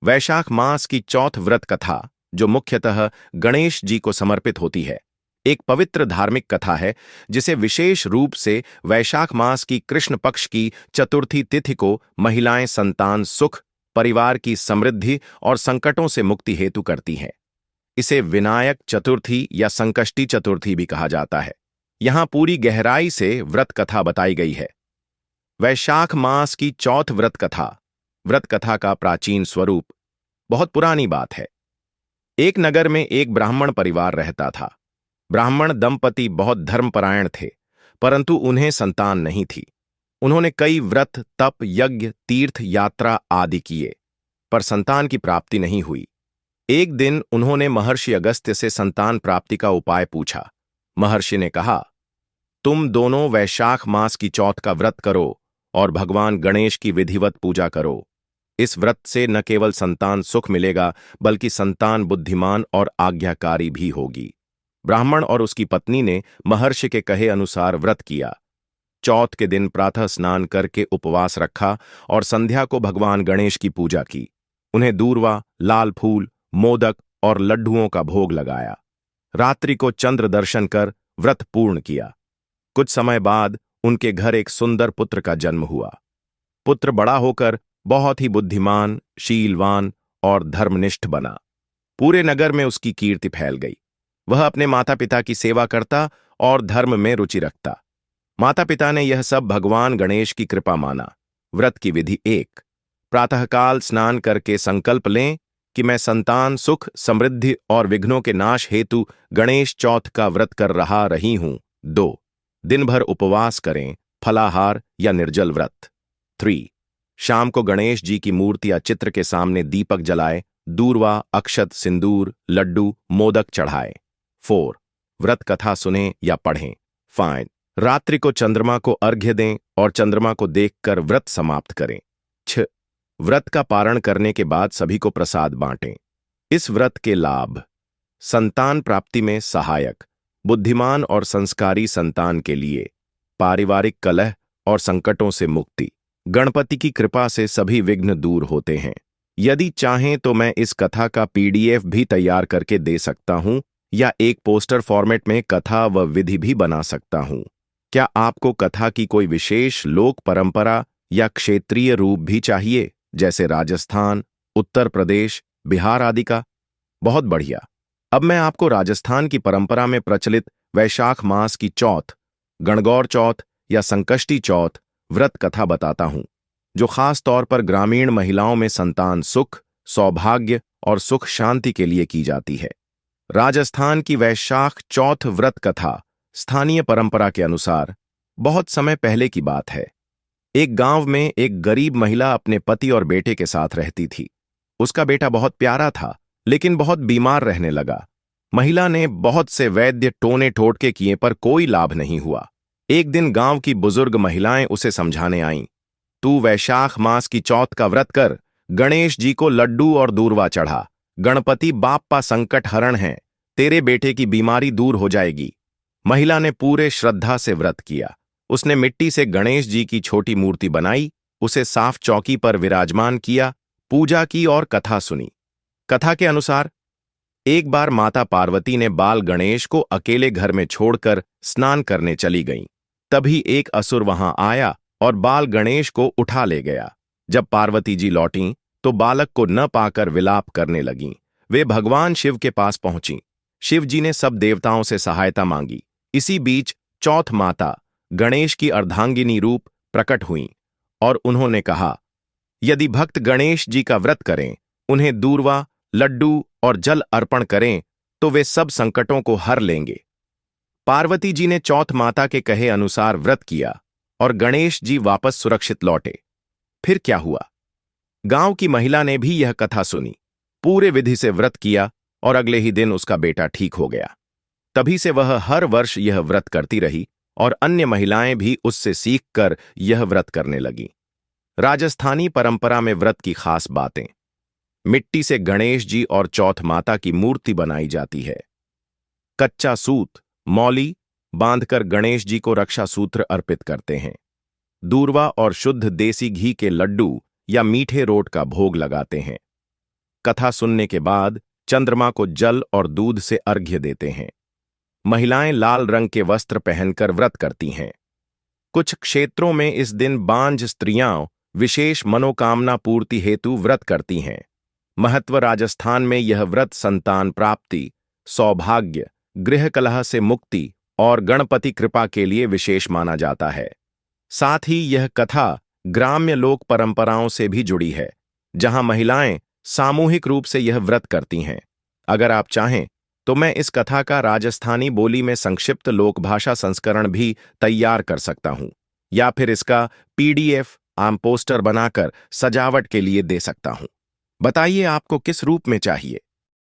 वैशाख मास की चौथ व्रत कथा, जो मुख्यतः गणेश जी को समर्पित होती है, एक पवित्र धार्मिक कथा है जिसे विशेष रूप से वैशाख मास की कृष्ण पक्ष की चतुर्थी तिथि को महिलाएं संतान सुख, परिवार की समृद्धि और संकटों से मुक्ति हेतु करती हैं। इसे विनायक चतुर्थी या संकष्टी चतुर्थी भी कहा जाता है। यहाँ पूरी गहराई से व्रत कथा बताई गई है। वैशाख मास की चौथ व्रत कथा। व्रत कथा का प्राचीन स्वरूप बहुत पुरानी बात है। एक नगर में एक ब्राह्मण परिवार रहता था। ब्राह्मण दंपति बहुत धर्मपरायण थे, परंतु उन्हें संतान नहीं थी। उन्होंने कई व्रत, तप, यज्ञ, तीर्थ यात्रा आदि किए, पर संतान की प्राप्ति नहीं हुई। एक दिन उन्होंने महर्षि अगस्त्य से संतान प्राप्ति का उपाय पूछा। महर्षि ने कहा, तुम दोनों वैशाख मास की चौथ का व्रत करो और भगवान गणेश की विधिवत पूजा करो। इस व्रत से न केवल संतान सुख मिलेगा, बल्कि संतान बुद्धिमान और आज्ञाकारी भी होगी। ब्राह्मण और उसकी पत्नी ने महर्षि के कहे अनुसार व्रत किया। चौथ के दिन प्रातः स्नान करके उपवास रखा और संध्या को भगवान गणेश की पूजा की। उन्हें दूर्वा, लाल फूल, मोदक और लड्डुओं का भोग लगाया। रात्रि को चंद्र दर्शन कर व्रत पूर्ण किया। कुछ समय बाद उनके घर एक सुंदर पुत्र का जन्म हुआ। पुत्र बड़ा होकर बहुत ही बुद्धिमान, शीलवान और धर्मनिष्ठ बना। पूरे नगर में उसकी कीर्ति फैल गई। वह अपने माता पिता की सेवा करता और धर्म में रुचि रखता। माता पिता ने यह सब भगवान गणेश की कृपा माना। व्रत की विधि 1। प्रातःकाल स्नान करके संकल्प लें कि मैं संतान सुख, समृद्धि और विघ्नों के नाश हेतु गणेश चौथ का व्रत कर रही हूं। 2। दिन भर उपवास करें, फलाहार या निर्जल व्रत। 3। शाम को गणेश जी की मूर्ति या चित्र के सामने दीपक जलाए, दूर्वा, अक्षत, सिंदूर, लड्डू, मोदक चढ़ाए। 4। व्रत कथा सुनें या पढ़ें। 5। रात्रि को चंद्रमा को अर्घ्य दें और चंद्रमा को देखकर व्रत समाप्त करें। 6। व्रत का पारण करने के बाद सभी को प्रसाद बांटें। इस व्रत के लाभ: संतान प्राप्ति में सहायक, बुद्धिमान और संस्कारी संतान के लिए, पारिवारिक कलह और संकटों से मुक्ति, गणपति की कृपा से सभी विघ्न दूर होते हैं। यदि चाहें तो मैं इस कथा का PDF भी तैयार करके दे सकता हूं या एक पोस्टर फॉर्मेट में कथा व विधि भी बना सकता हूं। क्या आपको कथा की कोई विशेष लोक परंपरा या क्षेत्रीय रूप भी चाहिए, जैसे राजस्थान, उत्तर प्रदेश, बिहार आदि का? बहुत बढ़िया। अब मैं आपको राजस्थान की परंपरा में प्रचलित वैशाख मास की चौथ, गणगौर चौथ या संकष्टी चौथ व्रत कथा बताता हूं, जो खास तौर पर ग्रामीण महिलाओं में संतान सुख, सौभाग्य और सुख शांति के लिए की जाती है। राजस्थान की वैशाख चौथ व्रत कथा स्थानीय परंपरा के अनुसार बहुत समय पहले की बात है। एक गांव में एक गरीब महिला अपने पति और बेटे के साथ रहती थी। उसका बेटा बहुत प्यारा था, लेकिन बहुत बीमार रहने लगा। महिला ने बहुत से वैद्य टोने टोटके किए, पर कोई लाभ नहीं हुआ। एक दिन गांव की बुजुर्ग महिलाएं उसे समझाने आईं, तू वैशाख मास की चौथ का व्रत कर, गणेश जी को लड्डू और दूर्वा चढ़ा। गणपति बाप्पा संकट हरण हैं, तेरे बेटे की बीमारी दूर हो जाएगी। महिला ने पूरे श्रद्धा से व्रत किया। उसने मिट्टी से गणेश जी की छोटी मूर्ति बनाई, उसे साफ चौकी पर विराजमान किया, पूजा की और कथा सुनी। कथा के अनुसार एक बार माता पार्वती ने बाल गणेश को अकेले घर में छोड़कर स्नान करने चली गईं। तभी एक असुर वहां आया और बाल गणेश को उठा ले गया। जब पार्वती जी लौटीं तो बालक को न पाकर विलाप करने लगीं। वे भगवान शिव के पास पहुंचीं। शिव जी ने सब देवताओं से सहायता मांगी। इसी बीच चौथ माता गणेश की अर्धांगिनी रूप प्रकट हुईं और उन्होंने कहा, यदि भक्त गणेश जी का व्रत करें, उन्हें दूर्वा, लड्डू और जल अर्पण करें, तो वे सब संकटों को हर लेंगे। पार्वती जी ने चौथ माता के कहे अनुसार व्रत किया और गणेश जी वापस सुरक्षित लौटे। फिर क्या हुआ? गांव की महिला ने भी यह कथा सुनी, पूरे विधि से व्रत किया और अगले ही दिन उसका बेटा ठीक हो गया। तभी से वह हर वर्ष यह व्रत करती रही और अन्य महिलाएं भी उससे सीखकर यह व्रत करने लगीं। राजस्थानी परंपरा में व्रत की खास बातें: मिट्टी से गणेश जी और चौथ माता की मूर्ति बनाई जाती है। कच्चा सूत, मौली बांधकर गणेश जी को रक्षा सूत्र अर्पित करते हैं। दूर्वा और शुद्ध देसी घी के लड्डू या मीठे रोट का भोग लगाते हैं। कथा सुनने के बाद चंद्रमा को जल और दूध से अर्घ्य देते हैं। महिलाएं लाल रंग के वस्त्र पहनकर व्रत करती हैं। कुछ क्षेत्रों में इस दिन बांझ स्त्रियां विशेष मनोकामना पूर्ति हेतु व्रत करती हैं। महत्व: राजस्थान में यह व्रत संतान प्राप्ति, सौभाग्य, गृह कलह से मुक्ति और गणपति कृपा के लिए विशेष माना जाता है। साथ ही यह कथा ग्राम्य लोक परंपराओं से भी जुड़ी है, जहां महिलाएं सामूहिक रूप से यह व्रत करती हैं। अगर आप चाहें तो मैं इस कथा का राजस्थानी बोली में संक्षिप्त लोकभाषा संस्करण भी तैयार कर सकता हूं, या फिर इसका PDF आम पोस्टर बनाकर सजावट के लिए दे सकता हूं। बताइए आपको किस रूप में चाहिए।